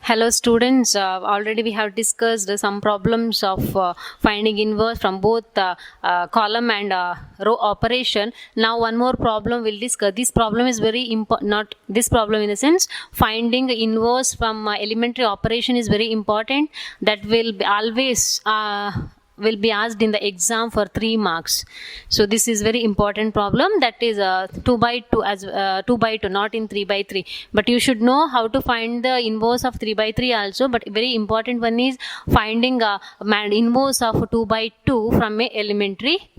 Hello students, already we have discussed some problems of finding inverse from both column and row operation. Now one more problem we'll discuss. This problem is very important, not this problem in the sense finding inverse from elementary operation is very important. That will be always will be asked in the exam for 3 marks. So this is very important problem, that is 2 by 2 as 2 by 2, not in 3 by 3, but you should know how to find the inverse of 3 by 3 also. But very important one is finding inverse of 2 by 2 from a elementary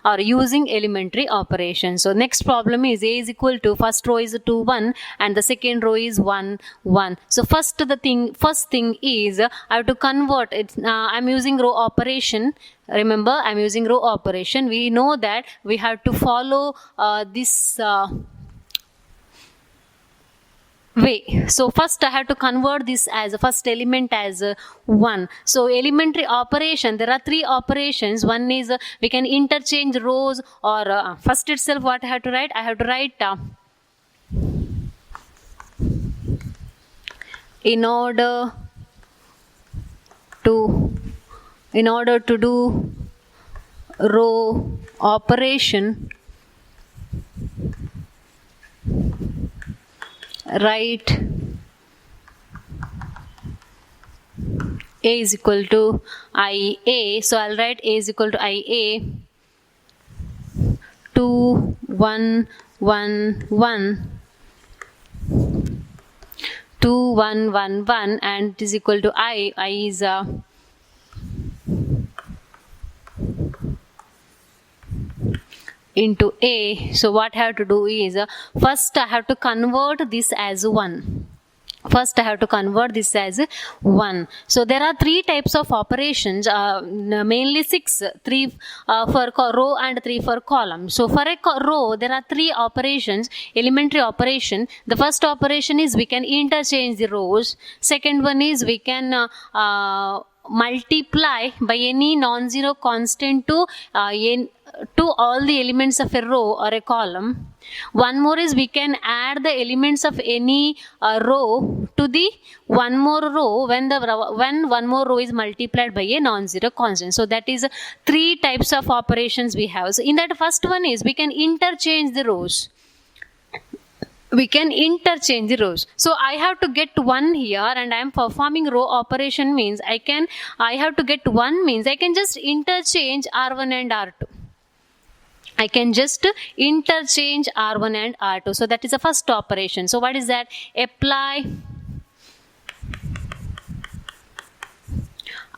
or using elementary operation. So next problem is a is equal to, first row is 2 1 and the second row is 1 1. So first thing is I have to convert it. I'm using row operation. Remember, I'm using row operation. We know that we have to follow this way. So first I have to convert this as a first element as 1. So elementary operation, there are 3 operations. One is we can interchange rows, or first itself what I have to write? I have to write in order to do row operation, write A is equal to IA. So I'll write A is equal to IA 2 1 1 1 2 1 1 1 and it is equal to I is into A. So what I have to do is first I have to convert this as 1. First I have to convert this as 1. So there are 3 types of operations, mainly 6, 3 for row and 3 for column. So for a row there are 3 operations, elementary operation. The first operation is we can interchange the rows. Second one is we can multiply by any non-zero constant to all the elements of a row or a column. One more is we can add the elements of any row to the one more row when one more row is multiplied by a non-zero constant. So that is 3 types of operations we have. So in that first one is we can interchange the rows. We can interchange the rows. So I have to get 1 here and I am performing row operation means I have to get 1 means I can just interchange R1 and R2. I can just interchange R1 and R2. So that is the first operation. So what is that? Apply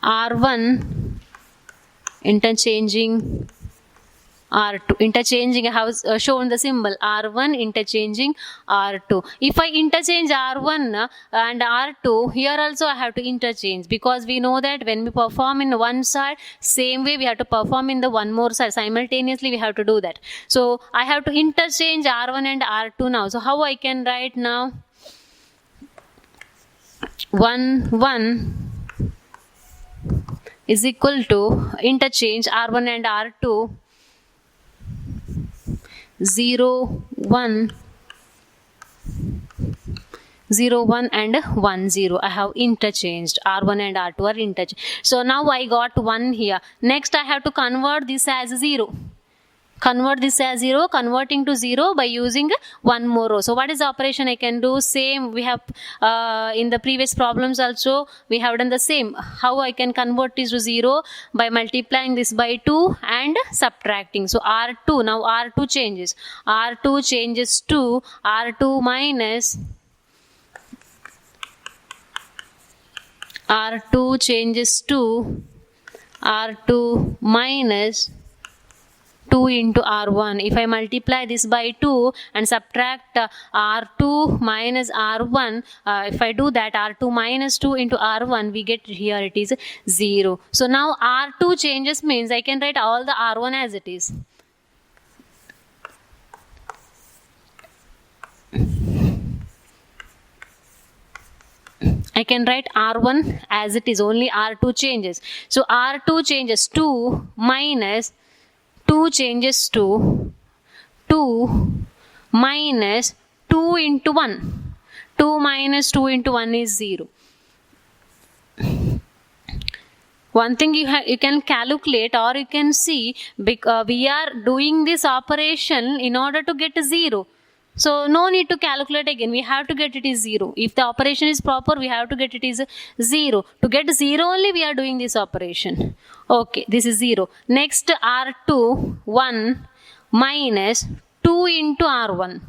R1 interchanging R2. Interchanging, I have shown the symbol R1 interchanging R2. If I interchange R1 and R2, here also I have to interchange, because we know that when we perform in one side, same way we have to perform in the one more side. Simultaneously we have to do that. So I have to interchange R1 and R2 now. So how I can write now? 1 1 is equal to interchange R1 and R2 0 1 0 1 and 1 0. I have interchanged R1 and R2 are interchanged. So now I got 1 here. Next I have to convert this as 0. Convert this as 0, converting to 0 by using one more row. So what is the operation I can do? Same we have in the previous problems also we have done the same. How I can convert this to 0? By multiplying this by 2 and subtracting. So R2, now R2 changes. R2 changes to R2 minus R2 changes to R2 minus 2 into R1. If I multiply this by 2 and subtract R2 minus R1, if I do that, R2 minus 2 into R1, we get here it is 0. So now R2 changes means I can write all the R1 as it is. I can write R1 as it is, only R2 changes. So R2 changes 2 minus 2 changes to 2 minus 2 into 1. 2 minus 2 into 1 is 0. One thing you can calculate, or you can see, we are doing this operation in order to get a 0. So no need to calculate again. We have to get it is 0. If the operation is proper, we have to get it is 0. To get 0 only, we are doing this operation. Okay, this is 0. Next, R2, 1 minus 2 into R1.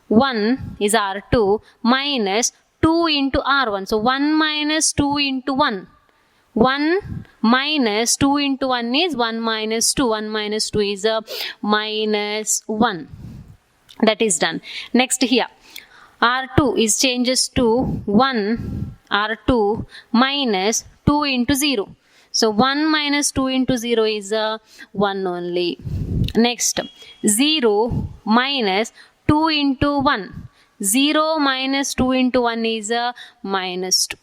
1 is R2 minus 2 into R1. So 1 minus 2 into 1. 1 minus 2 into 1 is 1 minus 2. 1 minus 2 is a minus 1. That is done. Next here, R2 is changes to 1, R2 minus 2 into 0. So 1 minus 2 into 0 is a 1 only. Next, 0 minus 2 into 1. 0 minus 2 into 1 is a minus 2.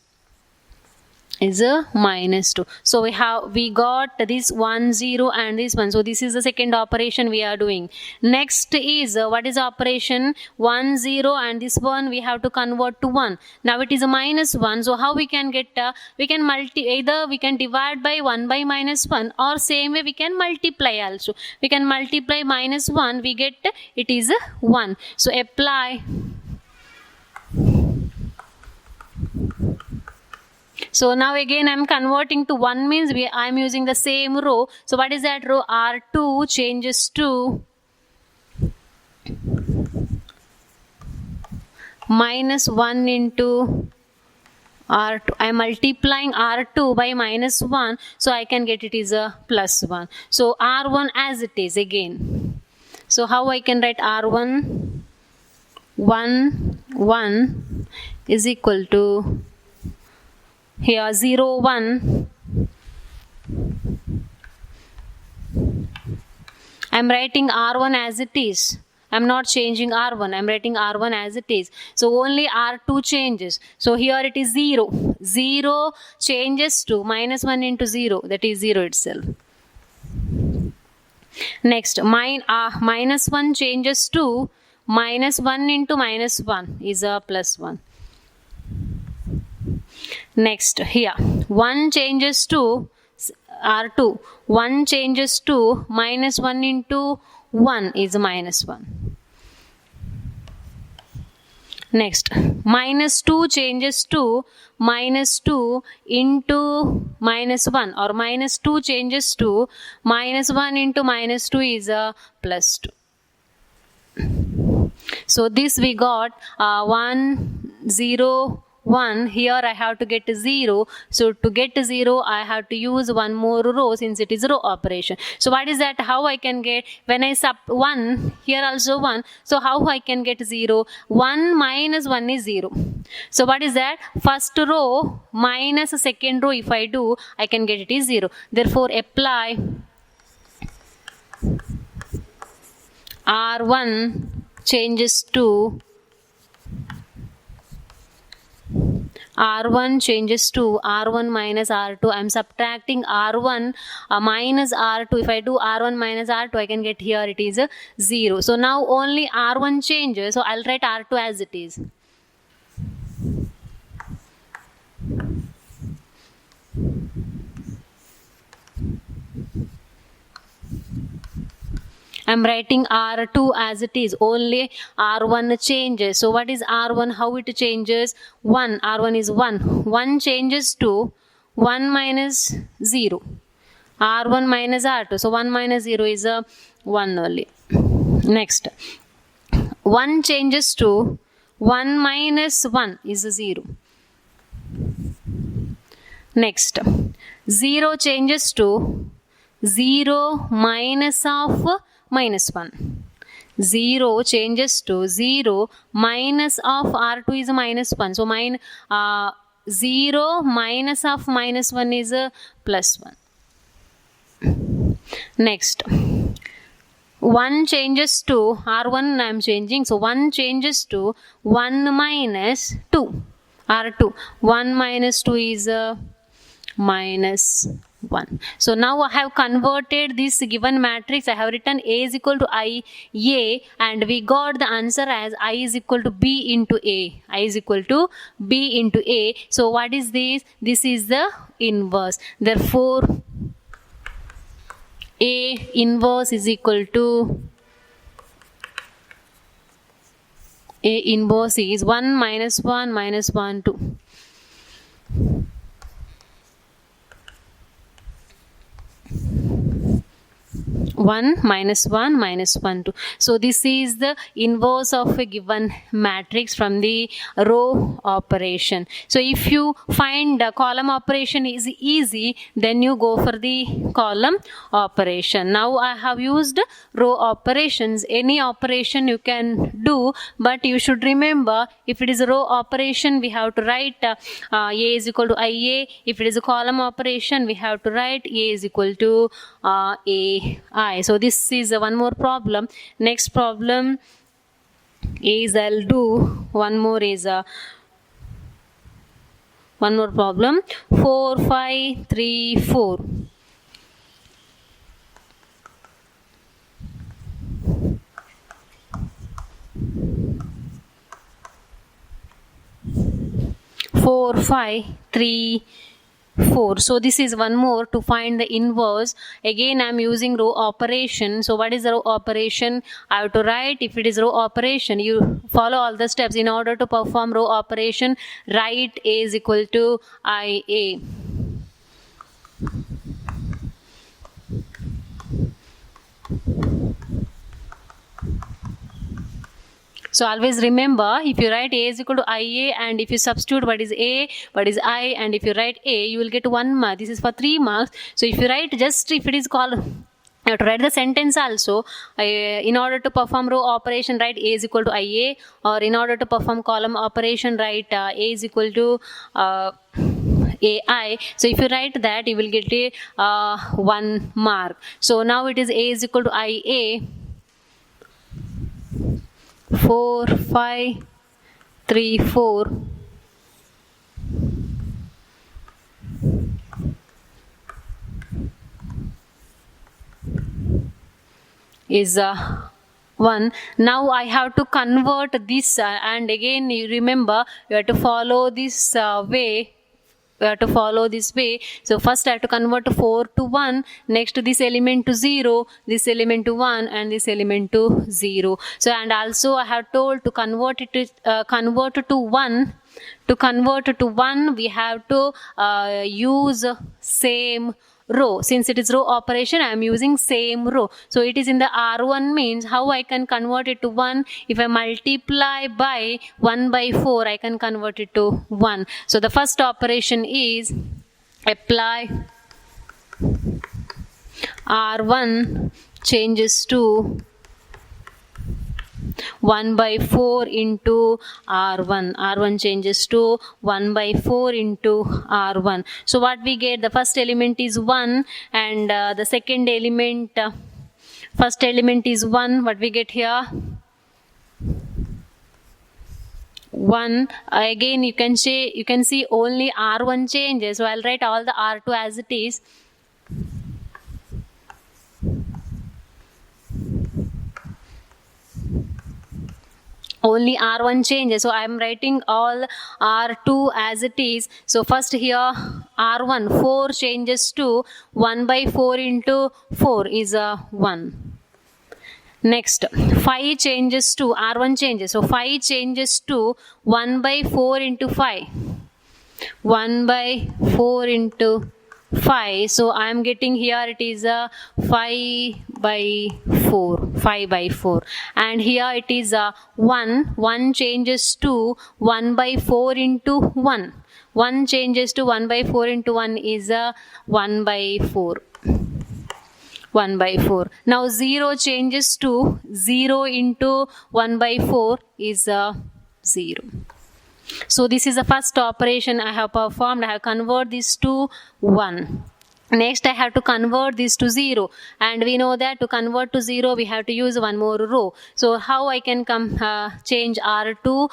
Is a minus 2. So we got this 1 0 and this 1. So this is the second operation we are doing. Next is what is operation? 1 0 and this one we have to convert to 1. Now it is a minus 1. So how we can get we can either we can divide by 1 by minus 1, or same way we can multiply also. We can multiply minus 1, we get it is 1. So apply. So now again I am converting to 1, means I am using the same row. So what is that row? R2 changes to minus 1 into R2. I am multiplying R2 by minus 1, so I can get it is a plus 1. So R1 as it is again. So how I can write R1 1 1 is equal to here 0 1. I am writing R1 as it is. I am not changing R1. I am writing R1 as it is. So only R2 changes. So here it is 0. 0 changes to minus 1 into 0. That is 0 itself. Next, minus 1 changes to minus 1 into minus 1 is a plus 1. Next, here 1 changes to R2. 1 changes to minus 1 into 1 is minus 1. Next, minus 2 changes to minus 2 into minus 1, or minus 2 changes to minus 1 into minus 2 is a plus 2. So this we got 1 0 1. Here I have to get 0. So to get 0, I have to use one more row, since it is row operation. So what is that? How I can get, when I sub 1, here also 1. So how I can get 0? 1 minus 1 is 0. So what is that? First row minus second row, if I do, I can get it is 0. Therefore apply R1 changes to R1 changes to R1 minus R2. I am subtracting R1 minus R2. If I do R1 minus R2, I can get here it is 0. So now only R1 changes. So I'll write R2 as it is. I'm writing R2 as it is. Only R1 changes. So what is R1? How it changes? 1. R1 is 1. 1 changes to 1 minus 0. R1 minus R2. So 1 minus 0 is a 1 only. Next. 1 changes to 1 minus 1 is a 0. Next. 0 changes to 0 minus of minus 1. 0 changes to 0 minus of R2 is a minus 1. So 0 minus of minus 1 is a plus 1. Next, 1 changes to R1 I am changing. So 1 changes to 1 minus 2. R2. 1 minus 2 is a minus 1. So now I have converted this given matrix. I have written A is equal to I A, and we got the answer as I is equal to B into A. I is equal to B into A. So what is this? This is the inverse. Therefore, A inverse is equal to A inverse is 1 minus 1 minus 1 2. 1 minus 1 minus 1 2. So this is the inverse of a given matrix from the row operation. So if you find the column operation is easy, then you go for the column operation. Now I have used row operations. Any operation you can do, but you should remember, if it is a row operation, we have to write A is equal to IA. If it is a column operation, we have to write A is equal to AI. So this is one more problem. Next problem is I'll do one more problem. 4 5 3 4. 4 5 3 4. So this is one more to find the inverse. Again, I am using row operation. So what is the row operation? I have to write, if it is row operation, you follow all the steps. In order to perform row operation, write A is equal to IA. So always remember, if you write A is equal to IA, and if you substitute what is A, what is I, and if you write A, you will get 1 mark. This is for 3 marks. So if you write just, if it is called, you have to write the sentence also. In order to perform row operation, write A is equal to IA, or in order to perform column operation, write A is equal to AI. So if you write that, you will get a 1 mark. So now it is A is equal to IA. 4 5 3 4. Is 1. Now I have to convert this, and again you remember, you have to follow this way. We have to follow this way. So first I have to convert 4 to 1, next this element to 0, this element to 1, and this element to 0. So, and also I have told to convert it to convert to 1. To convert to 1, we have to use same row. Since it is row operation, I am using same row. So it is in the R1, means how I can convert it to 1? If I multiply by 1 by 4, I can convert it to 1. So the first operation is apply R1 changes to 1 by 4 into R1. R1 changes to 1 by 4 into R1. So what we get, the first element is 1, and the second element, first element is 1. What we get here? 1. Again, you can see only R1 changes. So I'll write all the R2 as it is. Only R1 changes, so I am writing all R2 as it is. So first here R1, 4 changes to 1 by 4 into 4 is 1. Next, 5 changes to, R1 changes, so 5 changes to 1 by 4 into 5. 1 by 4 into 5. So I am getting here, it is a 5 by 4. 5 by 4. And here it is a 1. 1 changes to 1 by 4 into 1. 1 changes to 1 by 4 into 1 is a 1 by 4. 1 by 4. Now 0 changes to 0 into 1 by 4 is a 0. So this is the first operation I have performed. I have converted this to 1. Next I have to convert this to 0, and we know that to convert to 0 we have to use one more row. So how I can change R2?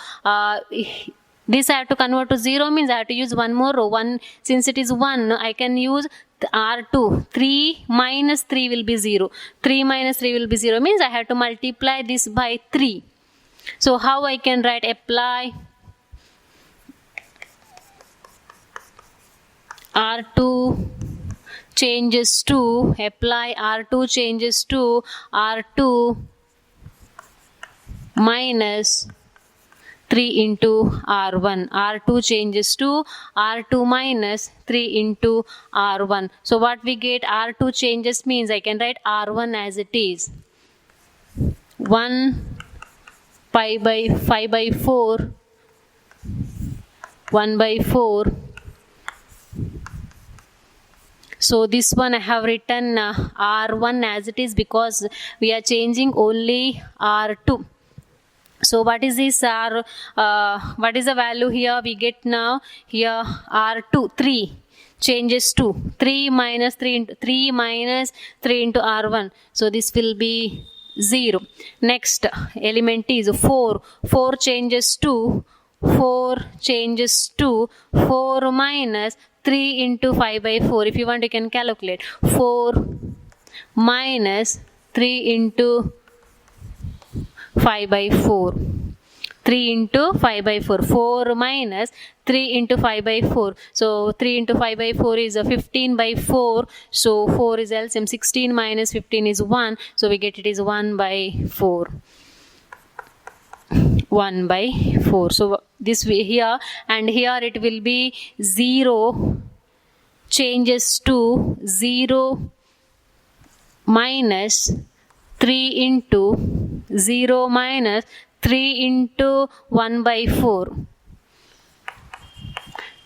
This I have to convert to 0, means I have to use one more row. Since it is 1, I can use R2, 3 minus 3 will be 0. 3 minus 3 will be 0 means I have to multiply this by 3. So how I can write? Apply R2 changes to, apply R2 changes to R2 minus 3 into R1. R2 changes to R2 minus 3 into R1. So what we get? R2 changes means I can write R1 as it is. 1 pi by 5 by 4, 1 by 4. So this one I have written R1 as it is because we are changing only R2. So what is this what is the value here? We get now here R2, 3 changes to 3 minus 3 into 3 minus 3 into R1. So this will be 0. Next element is 4. 4 changes to 4 minus 3 into 5 by 4. If you want, you can calculate. 4 minus 3 into 5 by 4. 3 into 5 by 4. 4 minus 3 into 5 by 4. So 3 into 5 by 4 is 15 by 4. So 4 is LCM. 16 minus 15 is 1. So we get it is 1 by 4. 1 by 4. So this way here, and here it will be 0 changes to 0 minus 3 into 0 minus 3 into 1 by 4.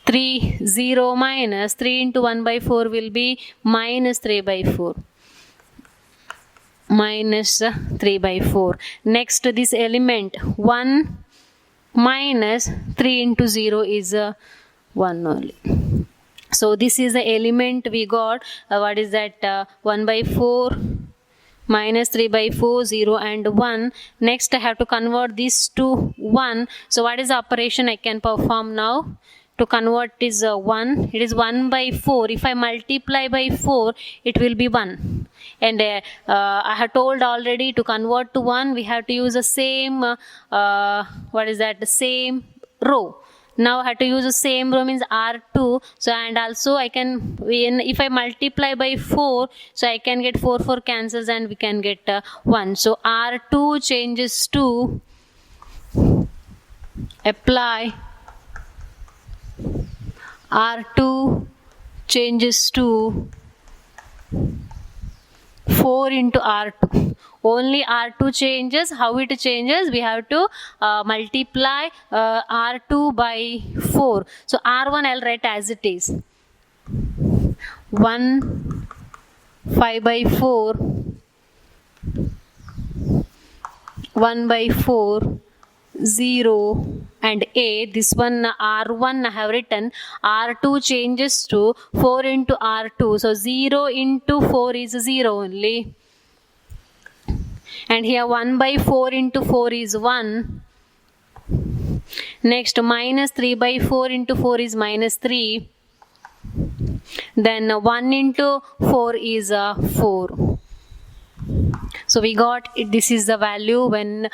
0 minus 3 into 1 by 4 will be minus 3 by 4. Minus 3 by 4. Next, this element 1 minus 3 into 0 is 1 only. So this is the element we got. What is that? 1 by 4 minus 3 by 4, 0 and 1. Next I have to convert this to 1. So what is the operation I can perform now? To convert is 1. It is 1 by 4. If I multiply by 4, it will be 1. And I have told already, to convert to 1, we have to use the same, the same row. Now I have to use the same row, means R2. So and also I can, if I multiply by 4, so I can get 4 cancels and we can get 1. So R2 changes to, apply R2 changes to 4 into R2. Only R2 changes. How it changes? We have to multiply R2 by 4. So R1 I'll write as it is. 1 5 by 4, 1 by 4, 0 and A. This one R1 I have written. R2 changes to 4 into R2. So 0 into 4 is 0 only. And here 1 by 4 into 4 is 1. Next, minus 3 by 4 into 4 is minus 3. Then 1 into 4 is 4. So we got it. This is the value when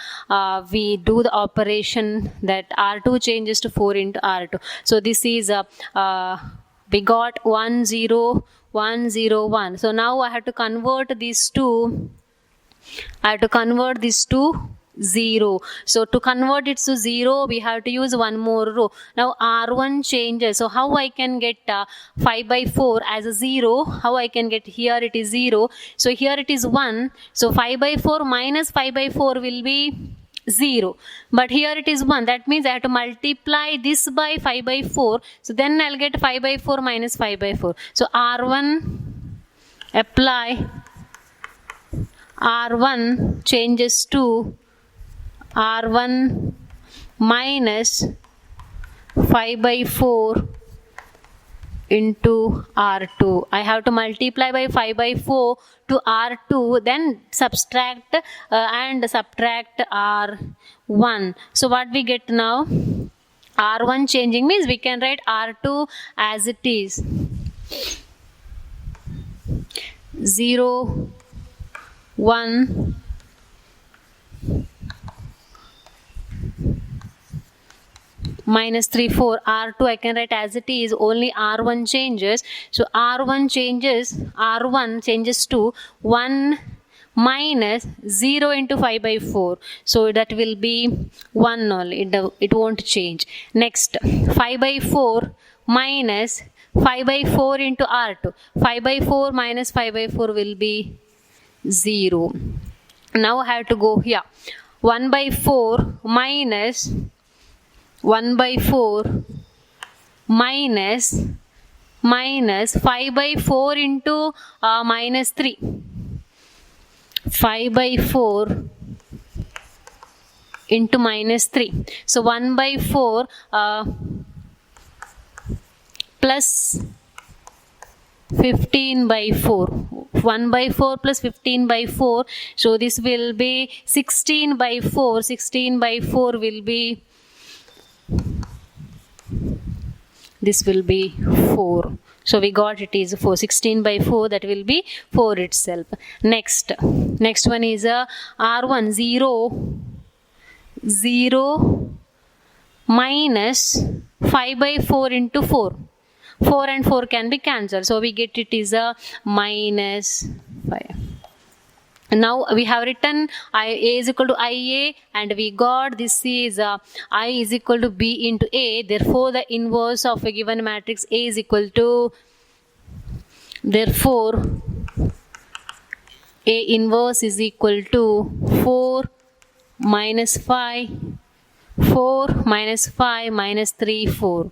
we do the operation, that R2 changes to 4 into R2. So this is we got 1 0 1 0 1. So now I have to convert these two. I have to convert this to 0. So to convert it to 0, we have to use one more row. Now R1 changes. So how I can get 5 by 4 as a 0? How I can get, here it is 0. So here it is 1. So 5 by 4 minus 5 by 4 will be 0. But here it is 1. That means I have to multiply this by 5 by 4. So then I'll get 5 by 4 minus 5 by 4. So R1, apply R1 changes to R1 minus 5 by 4 into R2. I have to multiply by 5 by 4 to R2, then subtract and subtract R1. So what we get now? R1 changing means we can write R2 as it is. 0, 1, minus 3, 4. R2 I can write as it is, only R1 changes. So R1 changes to 1 minus 0 into 5 by 4. So that will be 1 only, it won't change. Next, 5 by 4 minus 5 by 4 into R2. 5 by 4 minus 5 by 4 will be 0. Now I have to go here. 1 by 4 minus 1 by 4 minus 5 by 4 into minus 3. 5 by 4 into minus 3. So 1 by 4 plus 15 by 4. 1 by 4 plus 15 by 4. So this will be 16 by 4. 16 by 4 will be, this will be 4. So we got it is 4. 16 by 4, that will be 4 itself. Next one is R1 0 minus 5 by 4 into 4. 4 and 4 can be cancelled. So we get it is a minus 5. Now we have written A is equal to IA, and we got this is I is equal to B into A. Therefore the inverse of a given matrix A is equal to, therefore A inverse is equal to 4 minus 5, 4 minus 5 minus 3, 4.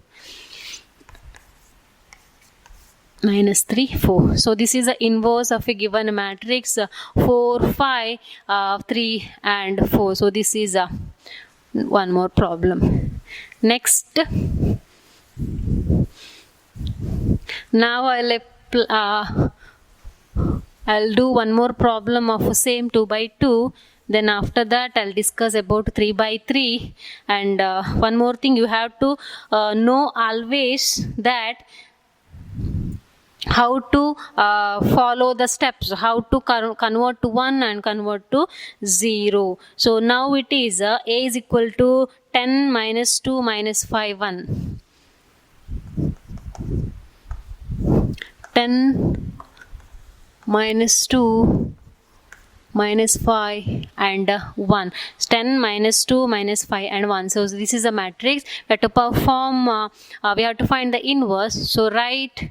Minus 3, 4. So this is the inverse of a given matrix 4, 5, 3 and 4. So this is one more problem. Next, now I'll do one more problem of same 2 by 2. Then after that I'll discuss about 3 by 3. And one more thing, you have to know always that how to follow the steps, how to convert to 1 and convert to 0. So now it is A is equal to 10 minus 2 minus 5, 1. 10 minus 2 minus 5 and 1. 10 minus 2 minus 5 and 1. So this is a matrix. We have to perform, we have to find the inverse. So write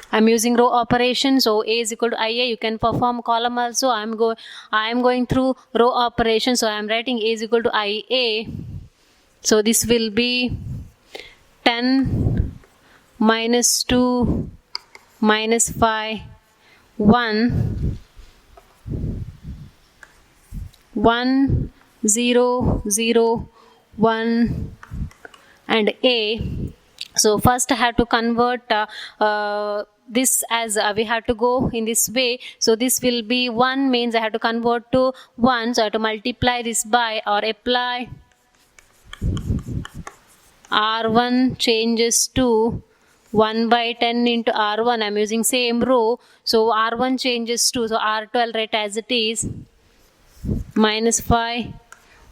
I'm using row operation. So A is equal to IA. You can perform column also. I am going through row operation. So I am writing A is equal to IA. So this will be 10 minus 2 minus 5, 1, 1, 0, 0, 1 and A. So first I have to convert this as we have to go in this way. So this will be 1 means I have to convert to 1. So I have to multiply this by or apply R1 changes to 1 by 10 into R1. I'm using same row. So R1 changes to, so R2 I'll write as it is, minus 5,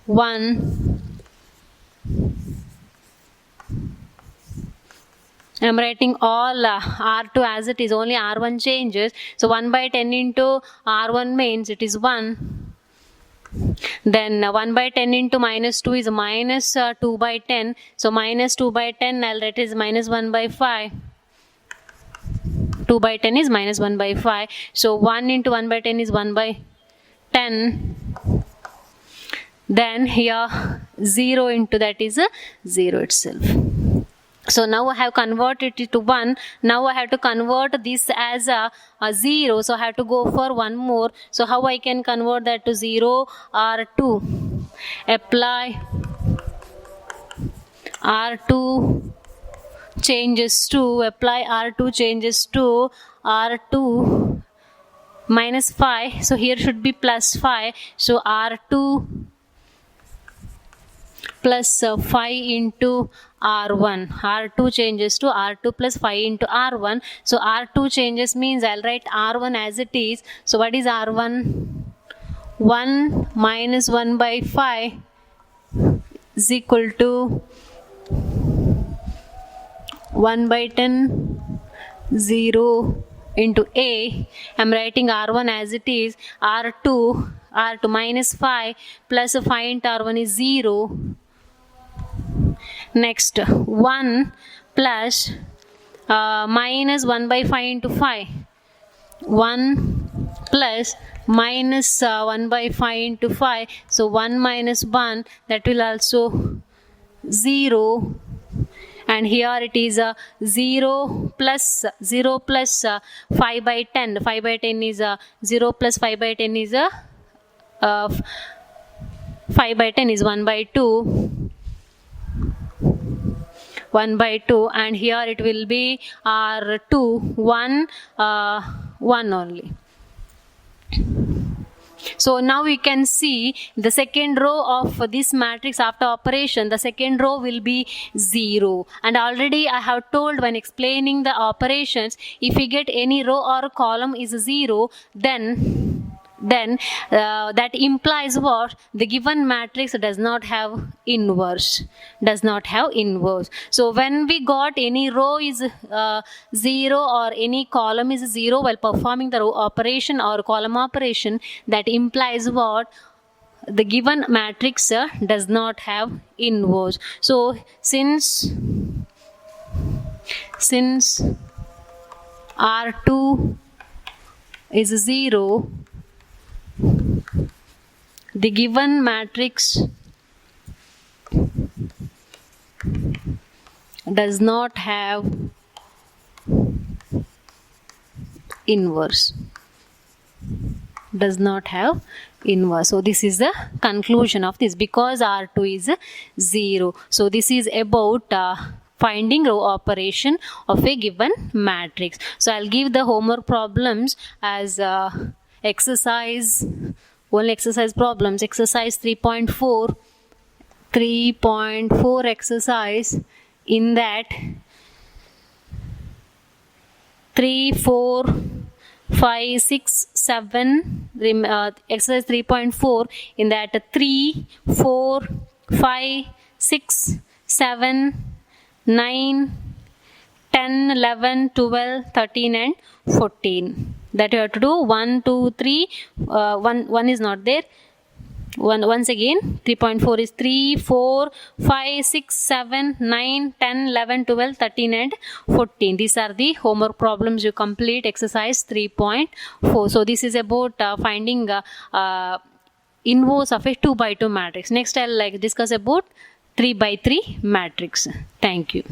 1. I'm writing all R2 as it is, only R1 changes. So 1 by 10 into R1 means it is 1. Then 1 by 10 into minus 2 is minus 2 by 10. So minus 2 by 10 I'll write is minus 1 by 5. 2 by 10 is minus 1 by 5. So 1 into 1 by 10 is 1 by 10. Then here 0 into that is 0 itself. So now I have converted it to 1. Now I have to convert this as a 0. So I have to go for one more. So how I can convert that to 0? R2. Apply R2 changes to, apply R2 changes to R2 minus 5. So here should be plus 5. So R2 plus 5 into R1. R2 changes to R2 plus 5 into R1. So R2 changes means I'll write R1 as it is. So what is R1? 1 minus 1 by 5 is equal to 1 by 10, 0 into A. I'm writing R1 as it is. R2 minus 5 plus 5 into R1 is 0. Next 1 plus minus 1 by 5 into 5. 1 plus minus 1 by 5 into 5. So 1 minus 1, that will also 0. And here it is 0 plus 5 by 10. 5 by 10 is 0 plus 5 by 10 is 5 by 10 is 1 by 2. 1 by 2, and here it will be R2 1 only. So now we can see the second row of this matrix after operation, the second row will be 0. And already I have told when explaining the operations, if we get any row or column is 0, then that implies what? The given matrix does not have inverse. So when we got any row is 0 or any column is 0 while performing the row operation or column operation, that implies what? The given matrix does not have inverse. So since R2 is 0, the given matrix does not have inverse. So this is the conclusion of this, because R2 is 0. So this is about finding row operation of a given matrix. So I'll give the homework problems as exercise problems. Exercise 3.4 exercise. In that 3, 4, 5, 6, 7, exercise 3.4, in that 3, 4, 5, 6, 7, 9, 10, 11, 12, 13 and 14. That you have to do 1, 2, 3, 1 is not there. Once again, 3.4 is 3, 4, 5, 6, 7, 9, 10, 11, 12, 13 and 14. These are the homework problems you complete exercise 3.4. So this is about finding inverse of a 2 by 2 matrix. Next I'll discuss about 3 by 3 matrix. Thank you.